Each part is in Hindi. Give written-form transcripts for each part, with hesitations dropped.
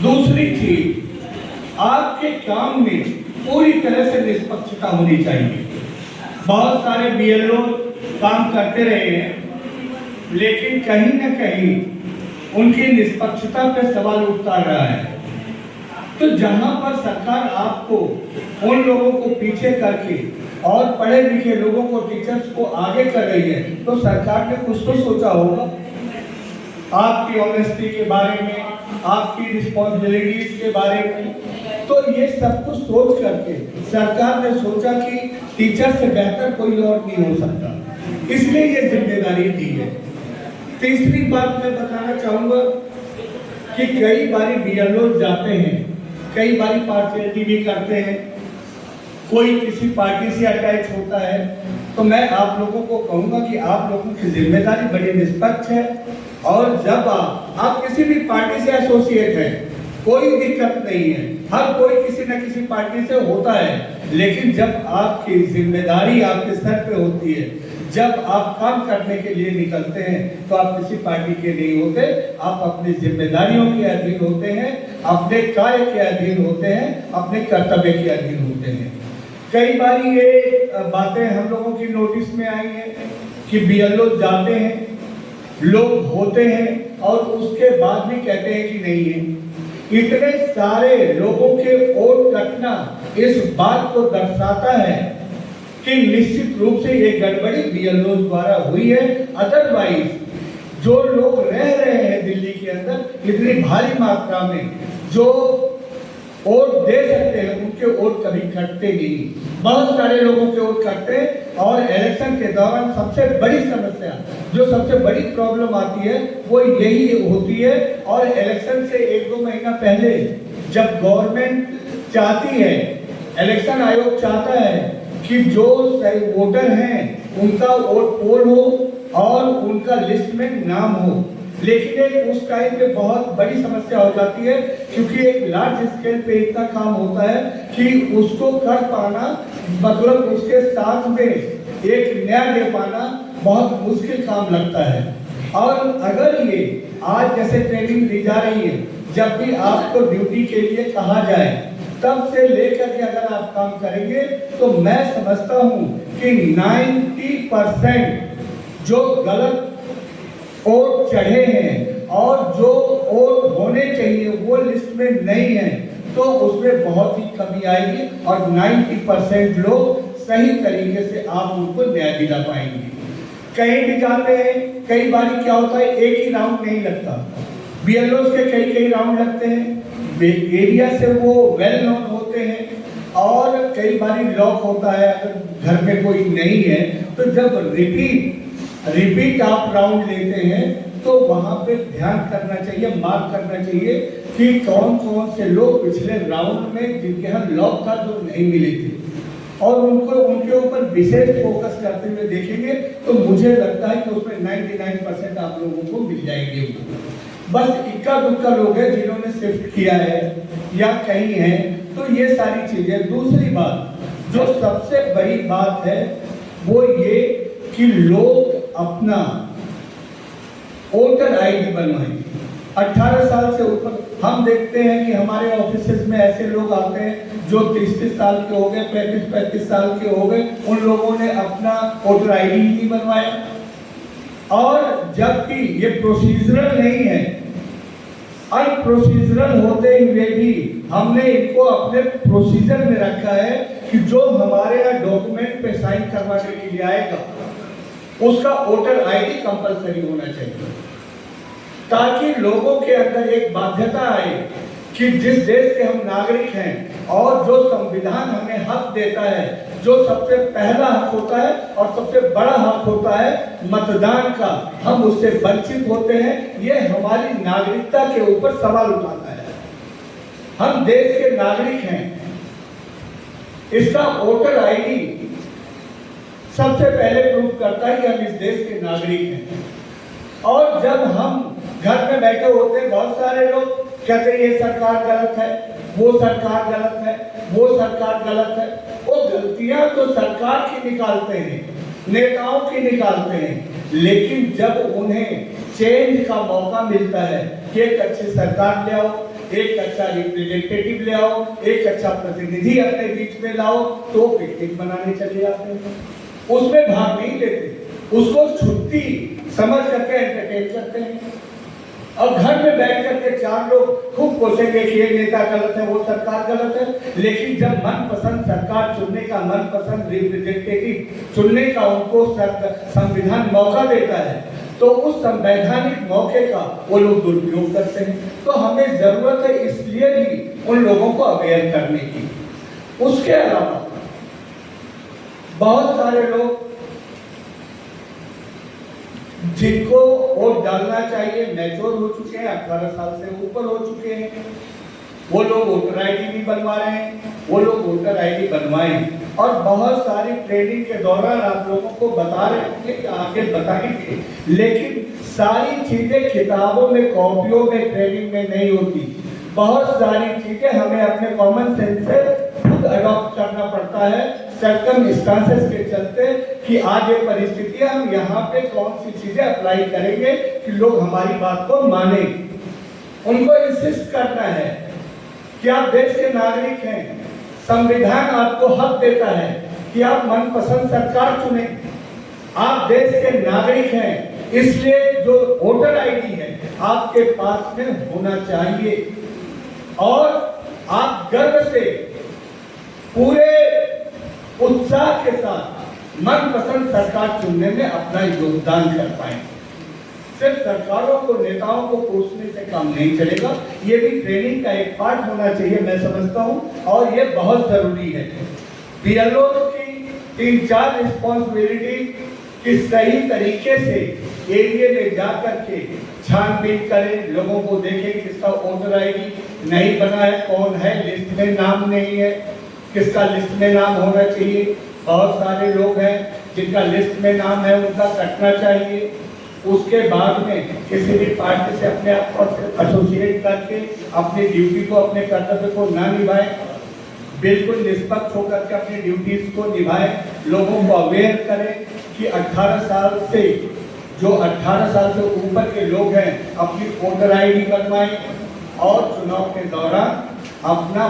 दूसरी चीज, आपके काम में पूरी तरह से निष्पक्षता होनी चाहिए। बहुत सारे बीएलओ काम करते रहे हैं, लेकिन कहीं न कहीं उनकी निष्पक्षता पर सवाल उठता रहा है। तो जहां पर सरकार आपको उन लोगों को पीछे करके और पढ़े लिखे लोगों को, टीचर्स को आगे कर रही है, तो सरकार ने कुछ तो सोचा होगा आपकी ऑनेस्टी के बारे में, आपकी रिस्पॉन्सिबिलिटीज के बारे में। तो ये सब कुछ सोच करके सरकार ने सोचा कि टीचर से बेहतर कोई और नहीं हो सकता, इसलिए ये जिम्मेदारी दी है। तीसरी बात मैं बताना चाहूँगा कि कई बारी बीएलओ जाते हैं, कई बारी पार्शियलिटी भी करते हैं, कोई किसी पार्टी से अटैच होता है। तो मैं आप लोगों को कहूँगा कि आप लोगों की जिम्मेदारी बड़ी निष्पक्ष है, और जब आप किसी भी पार्टी से एसोसिएट हैं, कोई दिक्कत नहीं है, हर कोई किसी न किसी पार्टी से होता है, लेकिन जब आपकी जिम्मेदारी आपके सर पे होती है, जब आप काम करने के लिए निकलते हैं, तो आप किसी पार्टी के नहीं होते, आप अपनी जिम्मेदारियों के अधीन होते हैं, अपने कार्य के अधीन होते हैं, अपने कर्तव्य के अधीन होते हैं। कई बार ये बातें हम लोगों की नोटिस में आई हैं कि बीएलओ जाते हैं, लोग होते हैं और उसके बाद भी कहते हैं कि नहीं है। इतने सारे लोगों के वोट कटना इस बात को दर्शाता है कि निश्चित रूप से ये गड़बड़ी बीएलओ द्वारा हुई है। अदरवाइज जो लोग रह रहे हैं दिल्ली के अंदर इतनी भारी मात्रा में, जो वोट दे सकते हैं, उनके वोट कभी कटते नहीं। बहुत सारे लोगों के वोट कटते हैं, और इलेक्शन के दौरान सबसे बड़ी समस्या, जो सबसे बड़ी प्रॉब्लम आती है, वो यही होती है। और इलेक्शन से 1-2 महीना पहले जब गवर्नमेंट चाहती है, इलेक्शन आयोग चाहता है कि जो सही वोटर हैं उनका वोट पोल हो और उनका लिस्ट में नाम हो, लेकिन एक उस टाइम पे बहुत बड़ी समस्या हो जाती है, क्योंकि एक लार्ज स्केल पे इतना काम होता है कि उसको कर पाना, मतलब उसके साथ में एक न्याय दे पाना बहुत मुश्किल काम लगता है। और अगर ये आज जैसे ट्रेनिंग दी जा रही है, जब भी आपको ड्यूटी के लिए कहा जाए, तब से लेकर के अगर आप काम करेंगे, तो मैं समझता हूँ कि 90% जो गलत वोट चढ़े हैं और जो वोट होने चाहिए वो लिस्ट में नहीं है, तो उसमें बहुत ही कमी आएगी, और 90% लोग सही तरीके से आप उनको न्याय दिला पाएंगे। कहीं भी जाते हैं, कई बार क्या होता है, एक ही राउंड नहीं लगता, बीएलओ के कई राउंड लगते हैं, एरिया से वो वेल नोन होते हैं, और कई बार लॉक होता है अगर घर में कोई नहीं है। तो जब रिपीट आप राउंड लेते हैं, तो वहां पे ध्यान करना चाहिए, मार्क करना चाहिए कि कौन कौन से लोग पिछले राउंड में जिनके यहाँ लॉक था जो नहीं मिले थे, और उनके ऊपर विशेष फोकस करते हुए देखेंगे, तो मुझे लगता है कि उसमें 99% आप लोगों को मिल जाएंगे। बस इक्का दुक्का लोग हैं जिन्होंने शिफ्ट किया है या कहीं है, तो ये सारी चीजें। दूसरी बात, जो सबसे बड़ी बात है, वो ये कि लोग अपना वोटर आईडी बनवाएं। 18 साल से ऊपर हम देखते हैं कि हमारे ऑफिसेज में ऐसे लोग आते हैं जो 30 साल के हो गए, 35 साल के हो गए, उन लोगों ने अपना वोटर आईडी ही नहीं बनवाया। और जबकि ये प्रोसीजरल नहीं है, अनप्रोसीजरल होते हुए भी हमने इनको अपने प्रोसीजर में रखा है कि जो हमारे यहाँ डॉक्यूमेंट पे साइन करवाने के लिए आएगा, उसका वोटर आईडी कंपलसरी होना चाहिए, ताकि लोगों के अंदर एक बाध्यता आए कि जिस देश के हम नागरिक हैं और जो संविधान हमें हक देता है, जो सबसे पहला हक होता है और सबसे बड़ा हक होता है मतदान का, हम उससे वंचित होते हैं। ये हमारी नागरिकता के ऊपर सवाल उठाता है। हम देश के नागरिक हैं, इसका वोटर आईडी सबसे पहले प्रूव करता है कि हम इस देश के नागरिक हैं। और जब हम घर में बैठे होते हैं, बहुत सारे लोग कहते हैं ये सरकार गलत है, वो सरकार गलत है, वो सरकार गलत है। वो गलतियां तो सरकार की निकालते हैं, नेताओं की निकालते हैं, लेकिन जब उन्हें चेंज का मौका मिलता है कि एक अच्छी सरकार ले आओ, एक अच्छा रिप्रेजेंटेटिव ले आओ, एक अच्छा प्रतिनिधि अपने बीच में लाओ, तो पिकनिक मनाने चले जाते हैं। उसमें भाग नहीं लेते, उसको छुट्टी समझ करके एंटरटेन करते हैं। और घर में बैठ करके चार लोग खूब कोसेंगे कि ये नेता गलत है, वो सरकार गलत है, लेकिन जब मनपसंद सरकार चुनने का, मनपसंद रिप्रेजेंटेटिव चुनने का उनको संविधान मौका देता है, तो उस संवैधानिक मौके का वो लोग दुरुपयोग करते हैं। तो हमें जरूरत है इसलिए भी उन लोगों को अवेयर करने की। उसके अलावा बहुत सारे लोग जिनको वोट डालना चाहिए मैच्योर हो चुके हैं, 18 साल से ऊपर हो चुके हैं, वो लोग वोटर आईडी भी बनवा रहे हैं, वो लोग वोटर आईडी बनवाएं। और बहुत सारी ट्रेनिंग के दौरान आप लोगों को बता रहे होंगे कि आगे बताएंगे, लेकिन सारी चीजें किताबों में, कॉपियों में, ट्रेनिंग में नहीं होती। बहुत सारी चीजें हमें अपने कॉमन सेंस से खुद अडॉप्ट करना पड़ता है, सर्कमस्टांसेस के चलते, कि आज ये परिस्थिति है, हम यहाँ पे कौन सी चीजें अप्लाई करेंगे कि लोग हमारी बात को माने। उनको इंसिस्ट करना है कि आप देश के नागरिक हैं, संविधान आपको हक देता है कि आप मनपसंद सरकार चुने। आप देश के नागरिक हैं, इसलिए जो वोटर आईडी है आपके पास में होना चाहिए, और आप गर्व से पूरे उत्साह के साथ मनपसंद सरकार चुनने में अपना योगदान कर पाए। सिर्फ सरकारों को, नेताओं को कोसने से काम नहीं चलेगा, ये भी ट्रेनिंग का एक पार्ट होना चाहिए, मैं समझता हूँ, और ये बहुत जरूरी है। बीएलओ की 3-4 रिस्पॉन्सिबिलिटी कि सही तरीके से एरिया में जा करके छानबीन करें, लोगों को देखें किसका वोटर आईडी नहीं बना है, कौन है लिस्ट में नाम नहीं है, किसका लिस्ट में नाम होना चाहिए। बहुत सारे लोग हैं जिनका लिस्ट में नाम है, उनका कटना चाहिए। उसके बाद में किसी भी पार्टी से अपने आप को एसोसिएट करके अपनी ड्यूटी को, अपने कर्तव्य को ना निभाएं, बिल्कुल निष्पक्ष होकर के अपनी ड्यूटीज को निभाएं। लोगों को अवेयर करें कि 18 साल से, जो 18 साल से ऊपर के लोग हैं, अपनी वोटर आईडी बनवाएं और चुनाव के दौरान अपना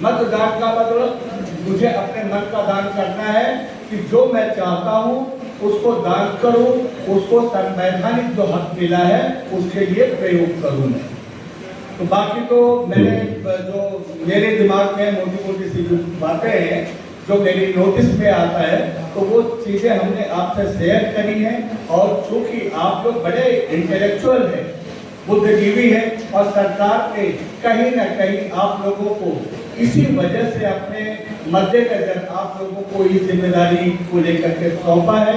मतदान का मतलब मुझे अपने मन का दान करना है कि जो मैं चाहता हूं उसको दान करूं, उसको संवैधानिक जो हक मिला है उसके लिए प्रयोग करूं मैं। तो बाकी तो मैंने जो मेरे दिमाग में मोटी सी जो बातें हैं, जो मेरी नोटिस में आता है, तो वो चीज़ें हमने आपसे शेयर करी हैं। और चूंकि आप लोग बड़े इंटेलेक्चुअल हैं, बुद्धिजीवी हैं, और सरकार ने कहीं ना कहीं आप लोगों को इसी वजह से अपने मद्देनजर आप लोगों को इस जिम्मेदारी को लेकर के सौंपा है,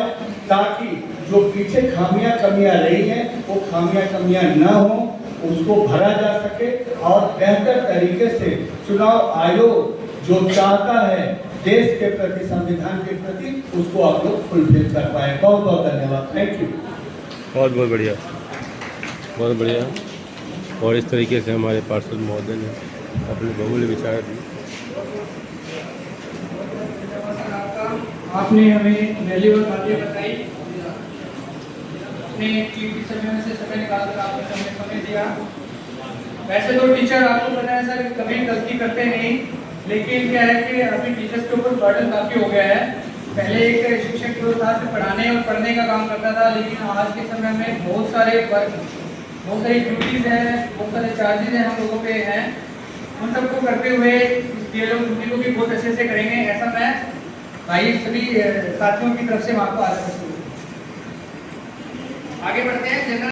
ताकि जो पीछे खामियां कमियां रही हैं वो खामियां कमियां न हो, उसको भरा जा सके, और बेहतर तरीके से चुनाव आयोग जो चाहता है देश के प्रति, संविधान के प्रति, उसको आप लोग फुलफिल कर पाए। बहुत बहुत धन्यवाद। Thank you. बहुत बहुत बढ़िया, बहुत बढ़िया। और इस तरीके से हमारे पार्षद महोदय ने अपने बहुमूल्य विचार दिए। आपने हमें वैल्यूएबल बातें बताई, अपने कीमती समय में से समय निकाल कर आपने हमें समय दिया। वैसे तो टीचर, आपको पता है सर, कभी गलती करते नहीं, लेकिन क्या है कि अभी टीचर्स के ऊपर बर्डन काफ़ी हो गया है। पहले एक शिक्षक जो था पढ़ाने और पढ़ने का काम करता था, लेकिन आज के समय में बहुत सारे वर्क, बहुत सारी ड्यूटीज़ हैं, बहुत सारे चार्जेज हैं हम लोगों पे हैं। उन सबको करते हुए ये लोग ड्यूटी को भी बहुत अच्छे से करेंगे, ऐसा मैं भाई सभी साथियों की तरफ से मैं आपको आशा करता हूँ। आगे बढ़ते हैं।